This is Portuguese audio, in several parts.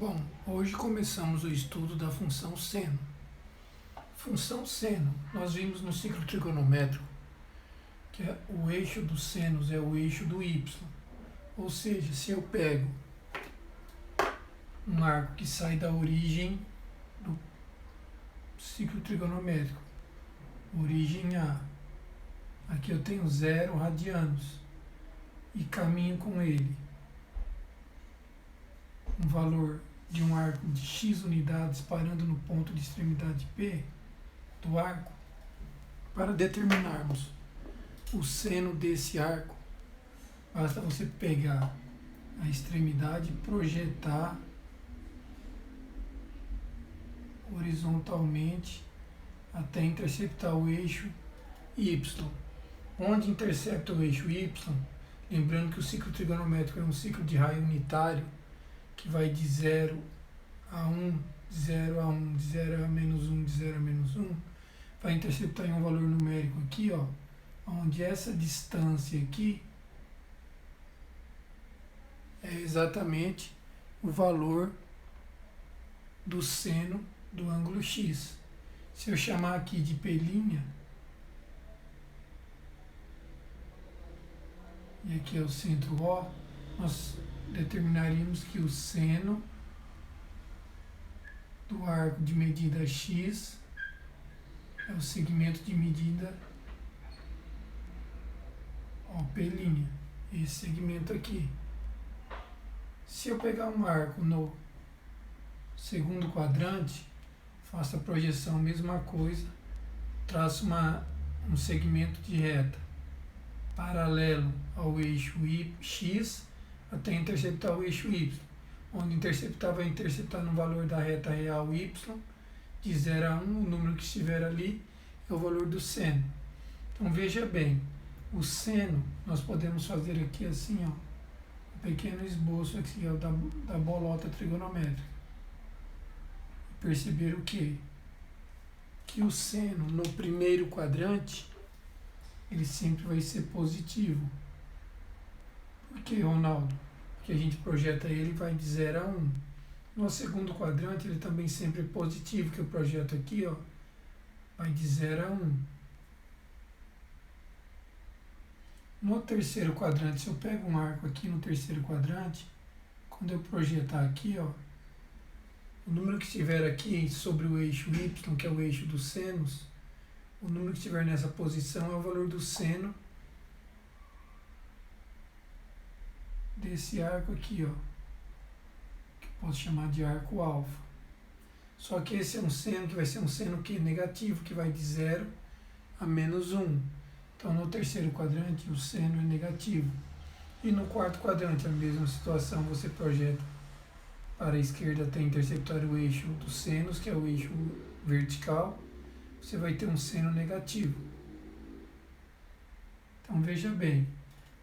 Bom, hoje começamos o estudo da função seno. Função seno, nós vimos no ciclo trigonométrico que o eixo dos senos é o eixo do y. Ou seja, se eu pego um arco que sai da origem do ciclo trigonométrico, origem A, aqui eu tenho 0 radianos e caminho com ele um valor de um arco de x unidades parando no ponto de extremidade P do arco, para determinarmos o seno desse arco, basta você pegar a extremidade e projetar horizontalmente até interceptar o eixo Y. Onde intercepta o eixo Y, lembrando que o ciclo trigonométrico é um ciclo de raio unitário, que vai de 0 a 1, de 0 a 1, de 0 a menos 1, de 0 a menos 1, vai interceptar em um valor numérico aqui, ó, onde essa distância aqui é exatamente o valor do seno do ângulo X. Se eu chamar aqui de P', e aqui é o centro O, nós determinaríamos que o seno do arco de medida X é o segmento de medida P', esse segmento aqui. Se eu pegar um arco no segundo quadrante, faço a projeção, mesma coisa, traço um segmento de reta paralelo ao eixo X até interceptar o eixo Y. Onde interceptar vai interceptar no valor da reta real Y, de 0 a 1, o número que estiver ali é o valor do seno. Então veja bem, o seno nós podemos fazer aqui assim, ó, um pequeno esboço aqui, ó, da bolota trigonométrica. Perceber o quê? Que o seno no primeiro quadrante ele sempre vai ser positivo. Por que, Ronaldo? Porque a gente projeta ele e vai de 0 a 1. No segundo quadrante ele também sempre é positivo, que eu projeto aqui, ó, vai de 0 a 1. No terceiro quadrante, se eu pego um arco aqui no terceiro quadrante, quando eu projetar aqui, ó, o número que estiver aqui sobre o eixo Y, que é o eixo dos senos, o número que estiver nessa posição é o valor do seno desse arco aqui, ó, que eu posso chamar de arco alfa. Só que esse é um seno que vai ser um seno que negativo, que vai de 0 a menos 1. Então no terceiro quadrante o seno é negativo. E no quarto quadrante a mesma situação, você projeta para a esquerda até interceptar o eixo dos senos, que é o eixo vertical, você vai ter um seno negativo. Então veja bem,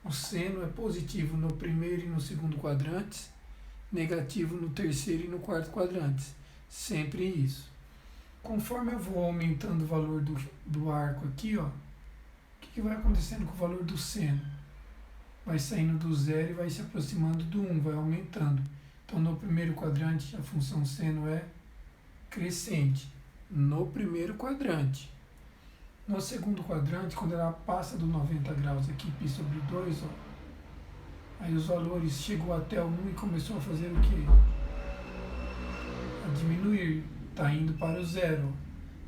o seno é positivo no primeiro e no segundo quadrantes, negativo no terceiro e no quarto quadrantes. Sempre isso. Conforme eu vou aumentando o valor do arco aqui, ó, o que vai acontecendo com o valor do seno? Vai saindo do 0 e vai se aproximando do 1, vai aumentando. Então no primeiro quadrante a função seno é crescente. No primeiro quadrante. No segundo quadrante, quando ela passa do 90 graus aqui, π sobre 2, ó, aí os valores chegou até o 1 e começou a fazer o quê? A diminuir, está indo para o 0.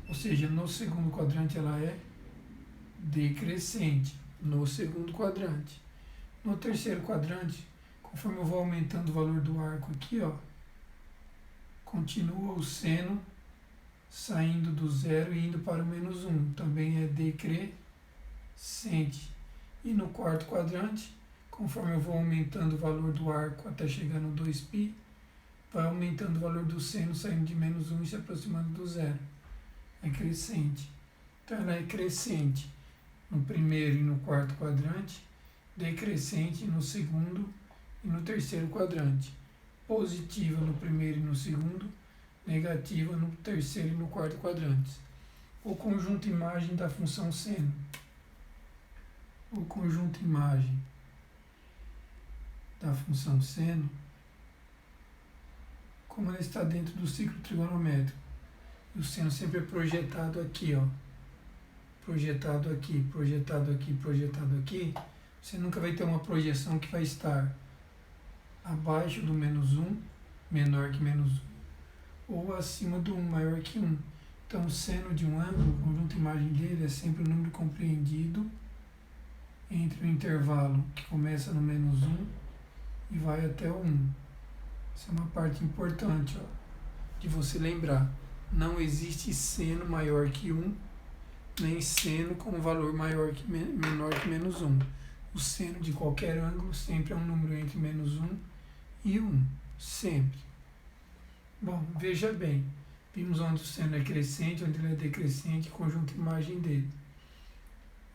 Ou seja, no segundo quadrante ela é decrescente, no segundo quadrante. No terceiro quadrante, conforme eu vou aumentando o valor do arco aqui, ó, continua o seno saindo do 0 e indo para o menos 1, também é decrescente. E no quarto quadrante, conforme eu vou aumentando o valor do arco até chegar no 2π, vai aumentando o valor do seno saindo de menos 1 e se aproximando do 0. É crescente. Então ela é crescente no primeiro e no quarto quadrante, decrescente no segundo e no terceiro quadrante, positiva no primeiro e no segundo, negativa no terceiro e no quarto quadrantes. O conjunto imagem da função seno. O conjunto imagem da função seno como ela está dentro do ciclo trigonométrico. E o seno sempre é projetado aqui, ó. Projetado aqui, projetado aqui, projetado aqui. Você nunca vai ter uma projeção que vai estar abaixo do -1, menor que -1, ou acima do 1, maior que 1. Então, o seno de um ângulo, o conjunto imagem dele é sempre o número compreendido entre o intervalo que começa no -1 e vai até o 1. Essa é uma parte importante, ó, de você lembrar. Não existe seno maior que 1, nem seno com valor menor que -1. O seno de qualquer ângulo sempre é um número entre -1 e 1, sempre. Bom, veja bem, vimos onde o seno é crescente, onde ele é decrescente, conjunto imagem dele.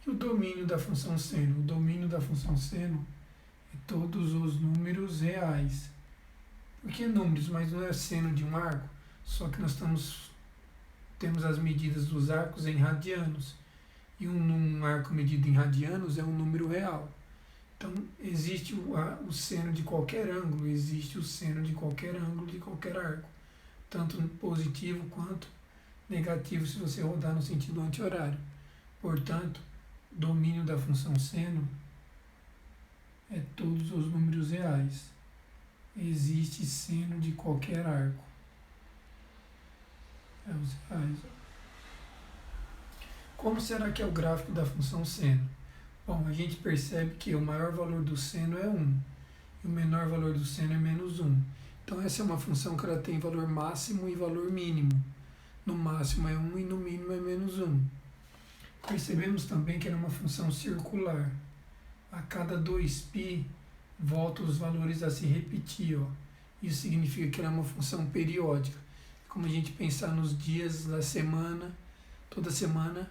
E o domínio da função seno? O domínio da função seno é todos os números reais. Por que números? Mas não é seno de um arco, só que nós temos as medidas dos arcos em radianos. E um arco medido em radianos é um número real. Então, existe o seno de qualquer ângulo, existe o seno de qualquer ângulo de qualquer arco, tanto positivo quanto negativo se você rodar no sentido anti-horário. Portanto, domínio da função seno é todos os números reais. Existe seno de qualquer arco. É os reais. Como será que é o gráfico da função seno? Bom, a gente percebe que o maior valor do seno é 1 e o menor valor do seno é -1. Então, essa é uma função que ela tem valor máximo e valor mínimo. No máximo é 1 e no mínimo é -1. Percebemos também que ela é uma função circular. A cada 2π, voltam os valores a se repetir. Ó. Isso significa que ela é uma função periódica. Como a gente pensar nos dias da semana, toda semana,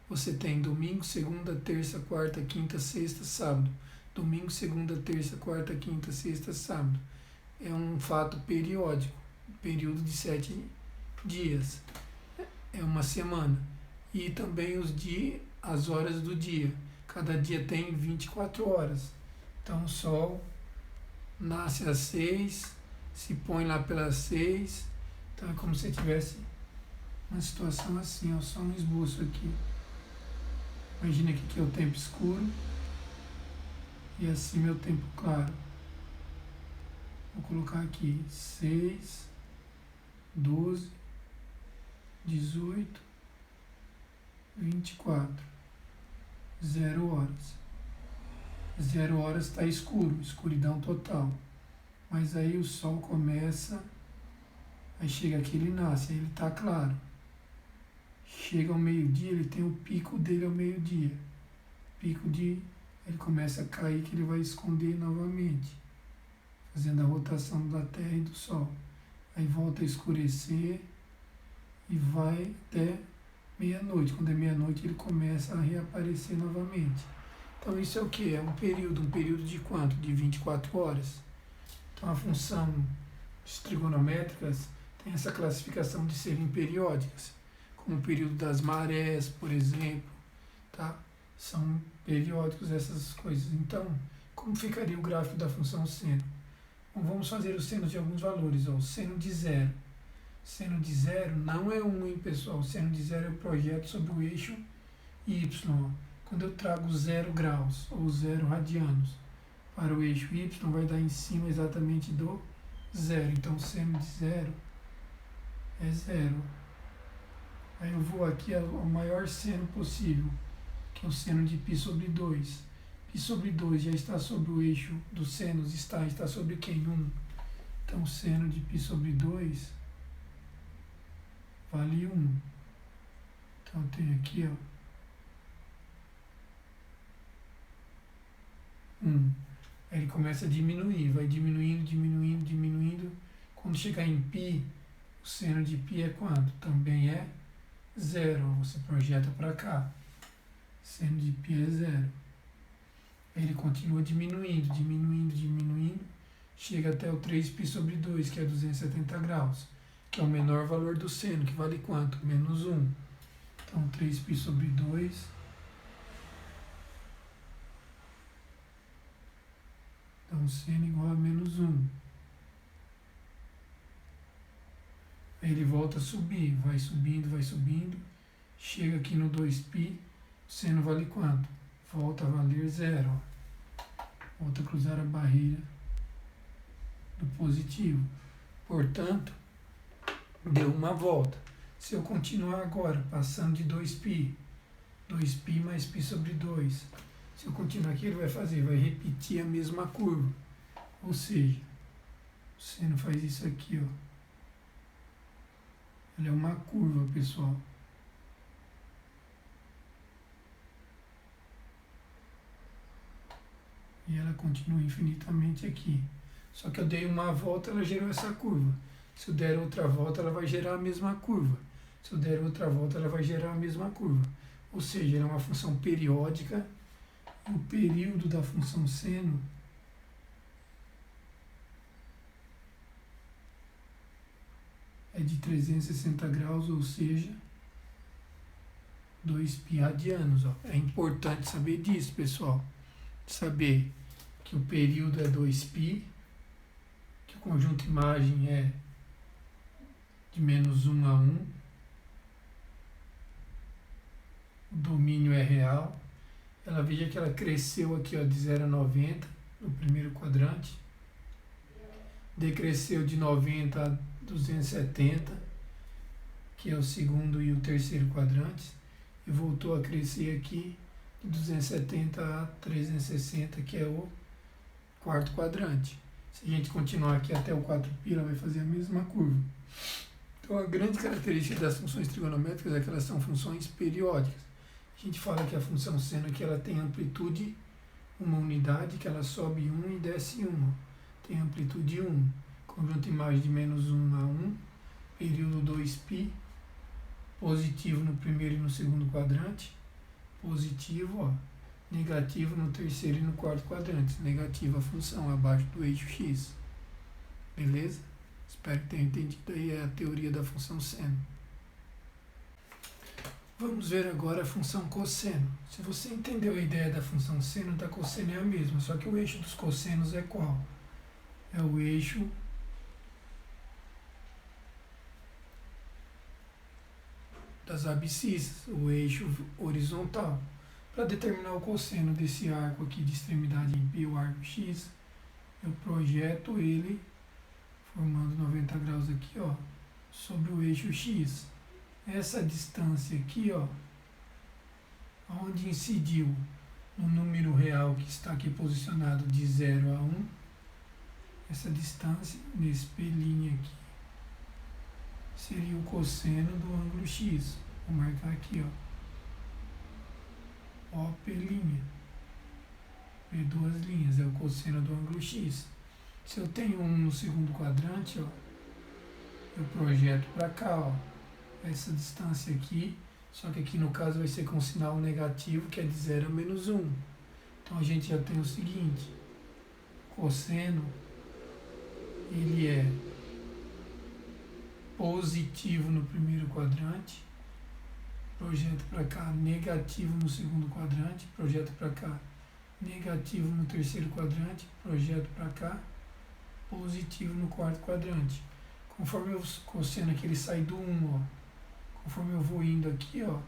você tem domingo, segunda, terça, quarta, quinta, sexta, sábado. Domingo, segunda, terça, quarta, quinta, sexta, sábado. É um fato periódico, período de 7 dias. É uma semana. E também as horas do dia. Cada dia tem 24 horas. Então o sol nasce às 6, se põe lá pelas 6. Então é como se tivesse uma situação assim, ó, só um esboço aqui. Imagina que aqui é o tempo escuro e acima é o tempo claro. Vou colocar aqui 6, 12, 18, 24, 0 horas. 0 horas está escuro, escuridão total. Mas aí o sol começa, aí chega aqui, ele nasce, aí ele está claro. Chega ao meio-dia, ele tem o pico dele ao meio-dia. Pico ele começa a cair, que ele vai esconder novamente, fazendo a rotação da Terra e do Sol. Aí volta a escurecer e vai até meia-noite. Quando é meia-noite, ele começa a reaparecer novamente. Então isso é o que? É um período de quanto? De 24 horas. Então a função trigonométricas tem essa classificação de serem periódicas, como o período das marés, por exemplo, tá? São periódicos essas coisas. Então, como ficaria o gráfico da função seno? Bom, vamos fazer os senos de alguns valores. Ó. O seno de zero. Seno de zero não é 1, hein, pessoal? O seno de zero eu projeto sobre o eixo y. Ó. Quando eu trago 0 graus ou 0 radianos para o eixo y, vai dar em cima exatamente do zero. Então, o seno de zero é 0. Aí eu vou aqui ao maior seno possível, que é o seno de π sobre 2. Π sobre 2 já está sobre o eixo dos senos, está sobre quem? 1. Então, o seno de π sobre 2 vale 1. Então, eu tenho aqui, ó, 1. Aí ele começa a diminuir, vai diminuindo, diminuindo, diminuindo. Quando chegar em π, o seno de π é quanto? Também é 0. Você projeta para cá. Seno de π é 0. Ele continua diminuindo, diminuindo, diminuindo. Chega até o 3π sobre 2, que é 270 graus. Que é o menor valor do seno, que vale quanto? -1. Então, 3π sobre 2 dá um seno igual a -1. Aí ele volta a subir, vai subindo, chega aqui no 2π, o seno vale quanto? Volta a valer 0. Volta a cruzar a barreira do positivo. Portanto, deu uma volta. Se eu continuar agora, passando de 2π, 2π mais π sobre 2, se eu continuar aqui, ele vai repetir a mesma curva. Ou seja, o seno faz isso aqui, ó. Ela é uma curva, pessoal. E ela continua infinitamente aqui. Só que eu dei uma volta, ela gerou essa curva. Se eu der outra volta, ela vai gerar a mesma curva. Se eu der outra volta, ela vai gerar a mesma curva. Ou seja, ela é uma função periódica. O período da função seno é de 360 graus, ou seja, 2π radianos. Ó. É importante saber disso, pessoal. Saber que o período é 2π, que o conjunto imagem é de -1 a 1, o domínio é real. Ela veja que ela cresceu aqui, ó, de 0 a 90 no primeiro quadrante, decresceu de 90 a 270, que é o segundo e o terceiro quadrantes, e voltou a crescer aqui de 270 a 360, que é o quarto quadrante. Se a gente continuar aqui até o 4π, ela vai fazer a mesma curva. Então, a grande característica das funções trigonométricas é que elas são funções periódicas. A gente fala que a função seno aqui, ela tem amplitude, uma unidade, que ela sobe 1 e desce 1. Tem amplitude 1. Conjunto imagem de -1 a 1, período 2π, positivo no primeiro e no segundo quadrante, positivo, ó, negativo no terceiro e no quarto quadrante, negativa a função abaixo do eixo x. Beleza? Espero que tenham entendido aí a teoria da função seno. Vamos ver agora a função cosseno. Se você entendeu a ideia da função seno, da cosseno é a mesma, só que o eixo dos cossenos é qual? É o eixo das abscissas, o eixo horizontal. Para determinar o cosseno desse arco aqui de extremidade em π, o arco x, eu projeto ele formando 90 graus aqui, ó, sobre o eixo x. Essa distância aqui, ó, onde incidiu no número real que está aqui posicionado de 0 a 1, essa distância nesse P' aqui seria o cosseno do ângulo x. Vou marcar aqui, ó, P', P duas linhas, é o cosseno do ângulo x. Se eu tenho um no segundo quadrante, ó, eu projeto para cá, ó, essa distância aqui, só que aqui no caso vai ser com sinal negativo, que é de 0 a -1. Então a gente já tem o seguinte, cosseno, ele é positivo no primeiro quadrante, projeto para cá, negativo no segundo quadrante, projeto para cá, negativo no terceiro quadrante, projeto para cá, positivo no quarto quadrante. Conforme o cosseno aqui ele sai do 1, ó, conforme eu vou indo aqui, ó,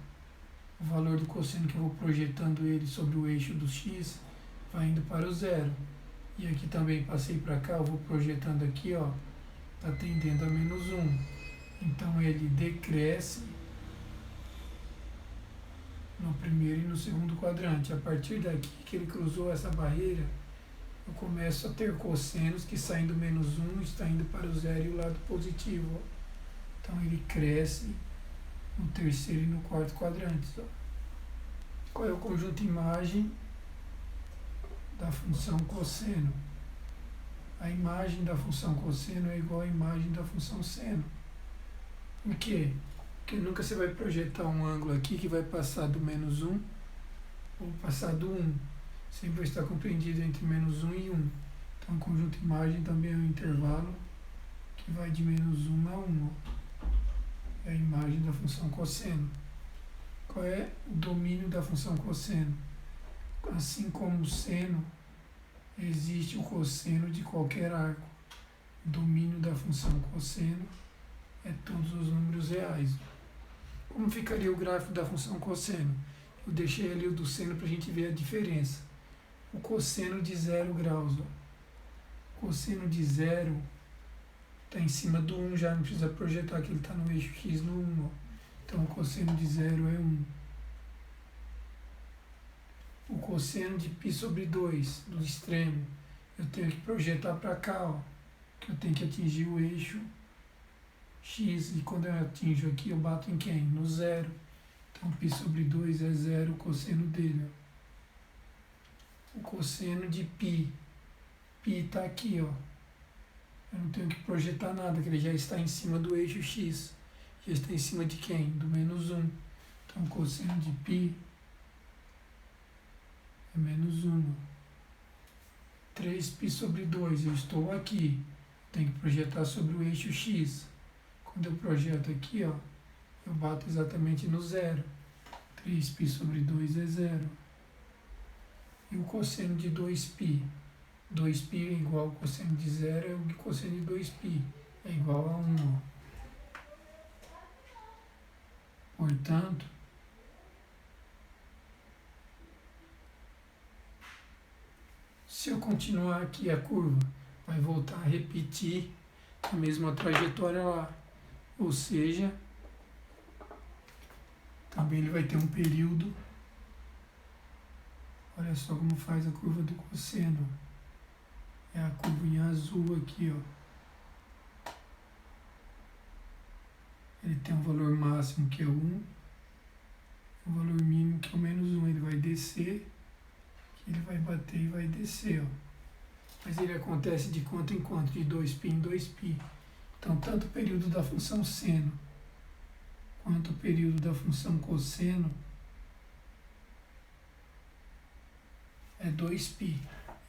o valor do cosseno que eu vou projetando ele sobre o eixo do x vai indo para o 0. E aqui também passei para cá, eu vou projetando aqui, ó, está tendendo a -1. Então ele decresce no primeiro e no segundo quadrante. A partir daqui que ele cruzou essa barreira, eu começo a ter cossenos que saem do -1, está indo para o 0 e o lado positivo, ó. Então ele cresce no terceiro e no quarto quadrantes, ó. Qual é o conjunto imagem da função cosseno? A imagem da função cosseno é igual à imagem da função seno. Por quê? Porque nunca você vai projetar um ângulo aqui que vai passar do -1 ou passar do 1. Sempre vai estar compreendido entre -1 e 1. Então o conjunto imagem também é um intervalo que vai de -1 a 1. Ó. É a imagem da função cosseno. Qual é o domínio da função cosseno? Assim como o seno, existe o cosseno de qualquer arco. O domínio da função cosseno é todos os números reais. Como ficaria o gráfico da função cosseno? Eu deixei ali o do seno para a gente ver a diferença. O cosseno de 0 graus. Ó. Cosseno de 0 está em cima do 1, já não precisa projetar que ele está no eixo x no 1. Ó. Então o cosseno de 0 é 1. O cosseno de π sobre 2, do extremo, eu tenho que projetar para cá, ó, que eu tenho que atingir o eixo x, e quando eu atinjo aqui, eu bato em quem? No 0. Então π sobre 2 é 0, o cosseno dele. Ó. O cosseno de π, π está aqui, ó. Eu não tenho que projetar nada, que ele já está em cima do eixo x. Já está em cima de quem? Do menos 1. Então o cosseno de π é menos 1. 3π sobre 2, eu estou aqui. Tenho que projetar sobre o eixo x. Quando eu projeto aqui, ó, eu bato exatamente no 0. 3π sobre 2 é 0. E o cosseno de 2π? 2π é igual ao cosseno de 0, é o cosseno de 2π. É igual a 1. Ó. Portanto, se eu continuar aqui a curva, vai voltar a repetir a mesma trajetória lá. Ou seja, também ele vai ter um período. Olha só como faz a curva do cosseno. É a curva em azul aqui, ó. Ele tem um valor máximo que é 1, o valor mínimo que é o menos 1. Ele vai descer, ele vai bater e vai descer, ó. Mas ele acontece de quanto em quanto? De 2π em 2π. Então, tanto o período da função seno quanto o período da função cosseno é 2π.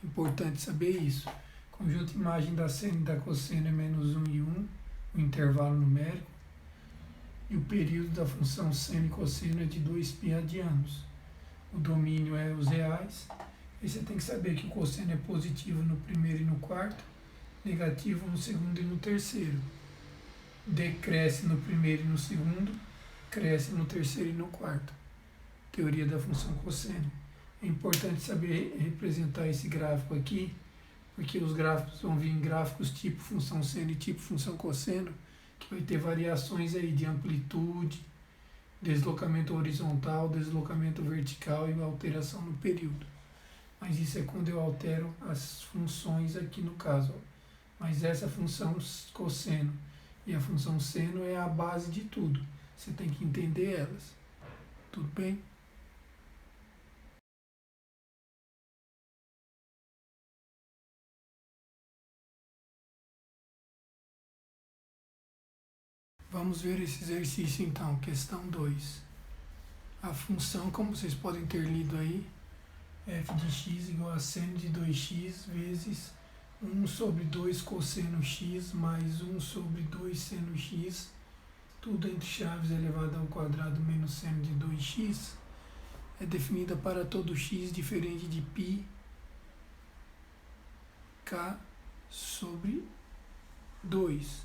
Importante saber isso. Conjunto imagem da seno e da cosseno é menos 1 e 1, o intervalo numérico. E o período da função seno e cosseno é de 2π adianos. O domínio é os reais. E você tem que saber que o cosseno é positivo no primeiro e no quarto, negativo no segundo e no terceiro. Decresce no primeiro e no segundo, cresce no terceiro e no quarto. Teoria da função cosseno. É importante saber representar esse gráfico aqui, porque os gráficos vão vir em gráficos tipo função seno e tipo função cosseno, que vai ter variações aí de amplitude, deslocamento horizontal, deslocamento vertical e alteração no período. Mas isso é quando eu altero as funções aqui no caso. Ó. Mas essa função cosseno e a função seno é a base de tudo. Você tem que entender elas. Tudo bem? Vamos ver esse exercício então, questão 2. A função, como vocês podem ter lido aí, f de x igual a seno de 2x vezes 1 sobre 2 cosseno x mais 1 sobre 2 seno x, tudo entre chaves elevado ao quadrado menos seno de 2x, é definida para todo x diferente de π k sobre 2.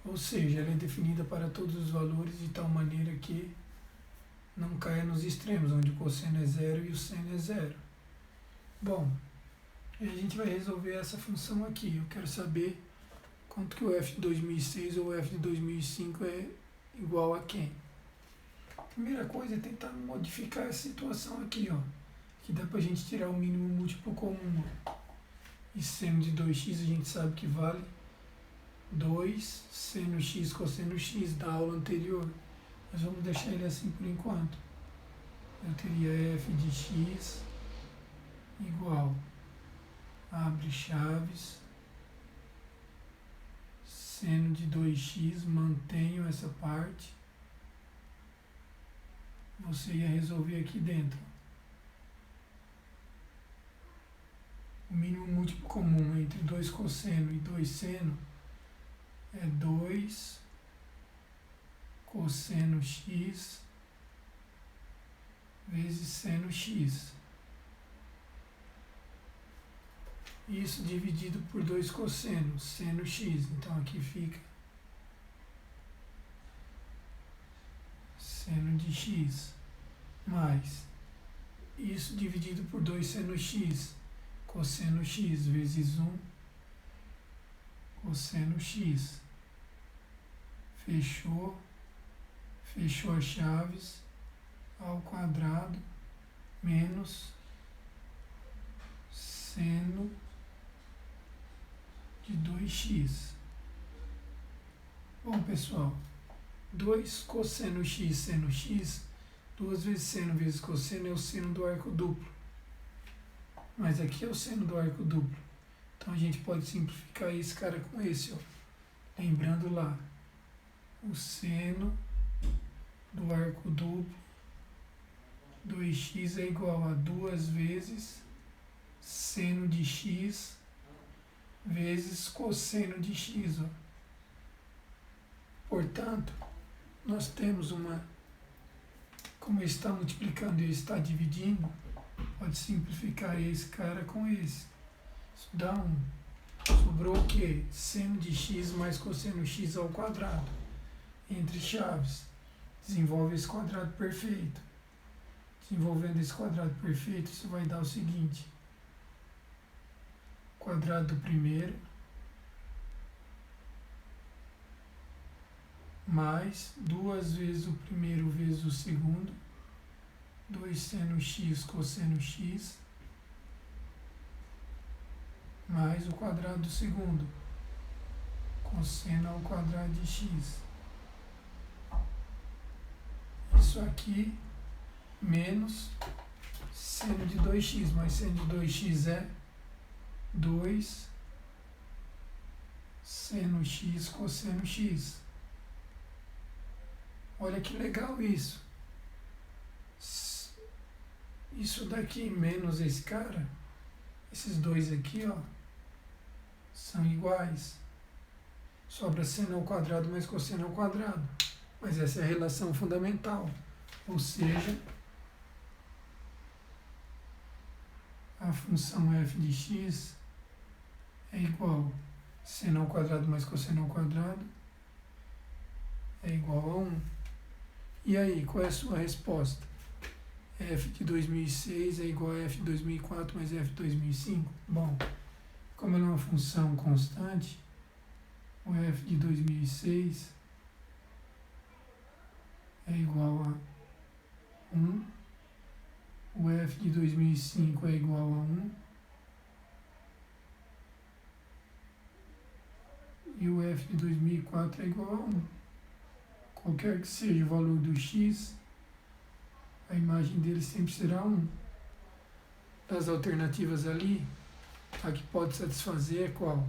Ou seja, ela é definida para todos os valores de tal maneira que não caia nos extremos, onde o cosseno é 0 e o seno é 0. Bom, e a gente vai resolver essa função aqui. Eu quero saber quanto que o f de 2006 ou o f de 2005 é igual a quem. A primeira coisa é tentar modificar essa situação aqui, ó. Que dá pra gente tirar o mínimo múltiplo comum. Ó. E seno de 2x a gente sabe que vale 2 seno x cosseno x da aula anterior. Mas vamos deixar ele assim por enquanto. Eu teria f de x igual, abre chaves, seno de 2x, mantenho essa parte. Você ia resolver aqui dentro. O mínimo múltiplo comum entre 2 cosseno e 2 seno é 2 cosseno x vezes seno x. Isso dividido por 2 cossenos, seno x. Então aqui fica seno de x, mais isso dividido por 2 seno x, cosseno x, vezes 1, cosseno x. Fechou, fechou as chaves, ao quadrado, menos seno de 2x. Bom, pessoal, 2 cosseno x, seno x, 2 vezes seno vezes cosseno é o seno do arco duplo. Mas aqui é o seno do arco duplo. Então a gente pode simplificar esse cara com esse, ó. Lembrando lá, o seno do arco duplo, 2x é igual a 2 vezes seno de x vezes cosseno de x, ó. Portanto, nós temos como está multiplicando e está dividindo, pode simplificar esse cara com esse. Isso dá 1. Sobrou o quê? Seno de x mais cosseno x ao quadrado. Entre chaves. Desenvolve esse quadrado perfeito. Desenvolvendo esse quadrado perfeito, isso vai dar o seguinte. Quadrado do primeiro mais 2 vezes o primeiro vezes o segundo, 2 seno x cosseno x, mais o quadrado do segundo, cosseno ao quadrado de x. Isso aqui menos seno de 2x, mas seno de 2x é 2 seno x cosseno x. Olha que legal isso. Isso daqui menos esse cara, esses dois aqui, ó, são iguais. Sobra seno ao quadrado mais cosseno ao quadrado. Mas essa é a relação fundamental. Ou seja, a função f de x é igual a seno ao quadrado mais cosseno ao quadrado é igual a 1. E aí, qual é a sua resposta? F de 2006 é igual a F de 2004 mais F de 2005? Bom, como ela é uma função constante, o F de 2006 é igual a 1, o F de 2005 é igual a 1, e o F de 2004 é igual a 1. Qualquer que seja o valor do x, a imagem dele sempre será 1. Das alternativas ali, a que pode satisfazer é qual?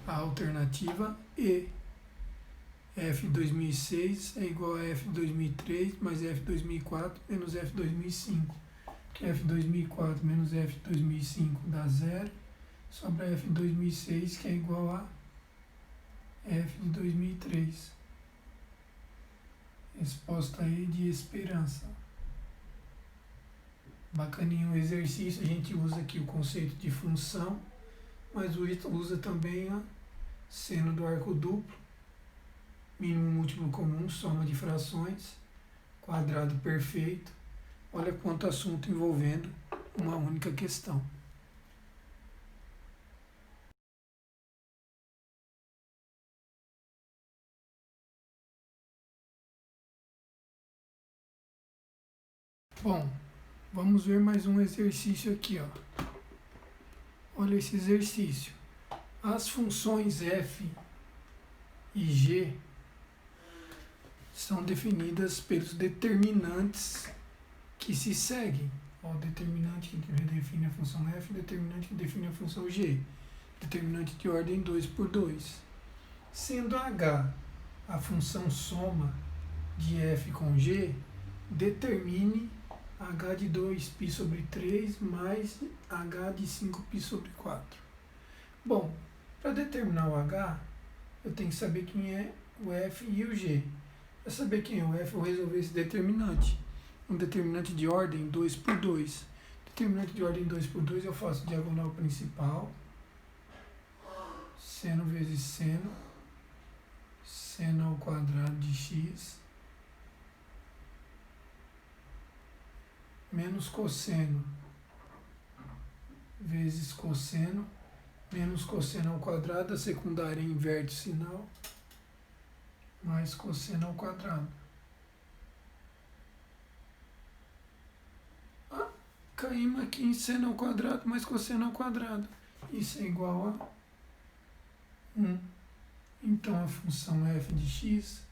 A alternativa E. F de 2006 é igual a F de 2003 mais F de 2004 menos F de 2005. Que F de 2004 menos F de 2005 dá 0. Sobra F de 2006, que é igual a F de 2003. Resposta aí de esperança. Bacaninho o exercício, a gente usa aqui o conceito de função, mas usa também a seno do arco duplo, mínimo múltiplo comum, soma de frações, quadrado perfeito. Olha quanto assunto envolvendo uma única questão. Bom, vamos ver mais um exercício aqui, ó. Olha esse exercício. As funções f e g são definidas pelos determinantes que se seguem. Ó, o determinante que define a função f, o determinante que define a função g. Determinante de ordem 2 por 2. Sendo h a função soma de f com g, determine h de 2π sobre 3 mais h de 5π sobre 4. Bom, para determinar o h, eu tenho que saber quem é o f e o g. Para saber quem é o f, eu vou resolver esse determinante. Um determinante de ordem 2 por 2. Determinante de ordem 2 por 2, eu faço diagonal principal, seno vezes seno, seno ao quadrado de x menos cosseno vezes cosseno menos cosseno ao quadrado, a secundária inverte o sinal, mais cosseno ao quadrado. Caímos aqui em seno ao quadrado mais cosseno ao quadrado. Isso é igual a 1. Então a função f de x,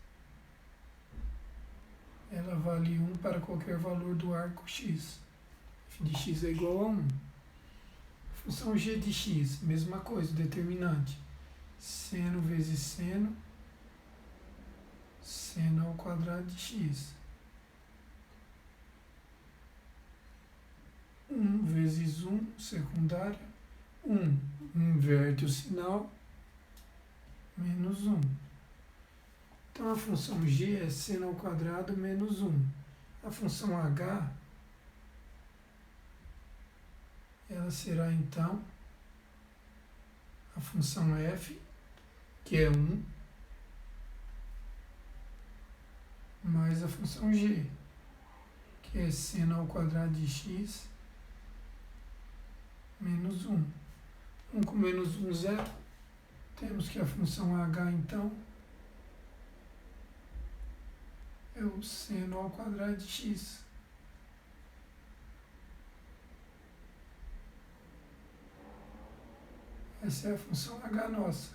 ela vale 1 para qualquer valor do arco x. F de x é igual a 1. Função g de x, mesma coisa, determinante. Seno vezes seno, seno ao quadrado de x. 1 vezes 1, secundária. 1 inverte o sinal, menos 1. Então a função g é seno ao quadrado menos 1. A função h, ela será então a função f, que é 1, mais a função g, que é seno ao quadrado de x menos 1. 1 com menos 1, 0. Temos que a função h, então, é o seno ao quadrado de x. Essa é a função h nossa.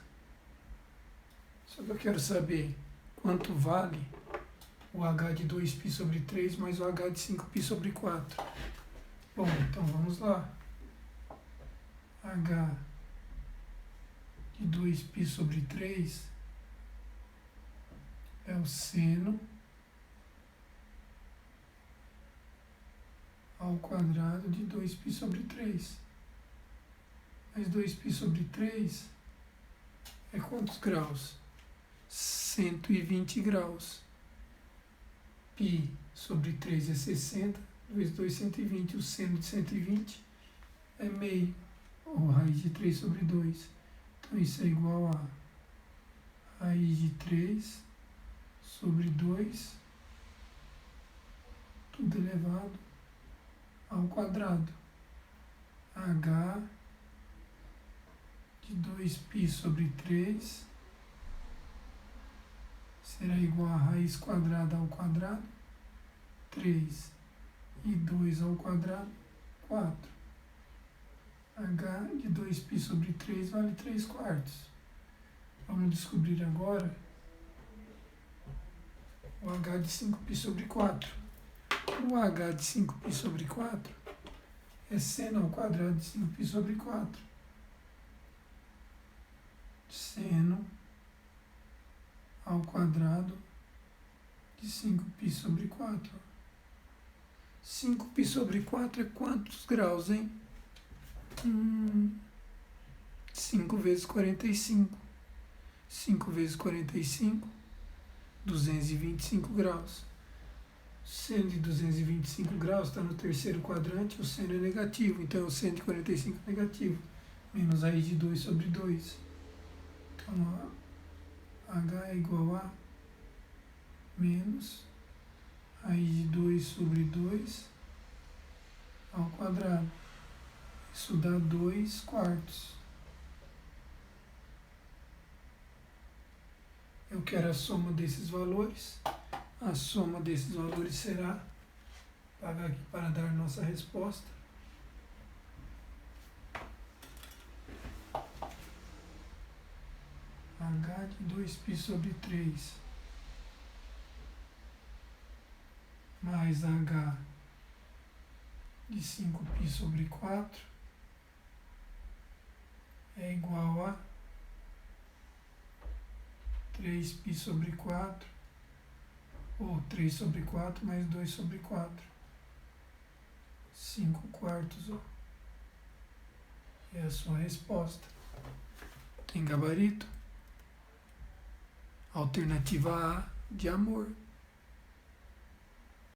Só que eu quero saber quanto vale o h de 2π sobre 3 mais o h de 5π sobre 4. Bom, então vamos lá. H de 2π sobre 3 é o seno ao quadrado de 2π sobre 3. Mas 2π sobre 3 é quantos graus? 120 graus. Π sobre 3 é 60, vezes 2, 120. O seno de 120 é meio, ou raiz de 3 sobre 2. Então isso é igual a raiz de 3 sobre 2, tudo elevado ao quadrado. H de 2π sobre 3 será igual a raiz quadrada ao quadrado, 3, e 2 ao quadrado, 4. H de 2π sobre 3 vale 3 quartos. Vamos descobrir agora o H de 5π sobre 4. O H de 5π sobre 4 é seno ao quadrado de 5π sobre 4. Seno ao quadrado de 5π sobre 4. 5π sobre 4 é quantos graus, hein? 5 vezes 45. 5 vezes 45, 225 graus. Seno de 225 graus está no terceiro quadrante, o seno é negativo, então o seno de 45 é negativo. Menos raiz de 2 sobre 2. Então, H é igual a menos raiz de 2 sobre 2 ao quadrado. Isso dá 2 quartos. Eu quero a soma desses valores. A soma desses valores será, pagar aqui para dar nossa resposta. H de 2π sobre 3 mais H de 5π sobre 4 é igual a 3π sobre 4, ou 3 sobre 4 mais 2 sobre 4. 5 quartos, ó. É a sua resposta. Tem gabarito? Alternativa A de amor.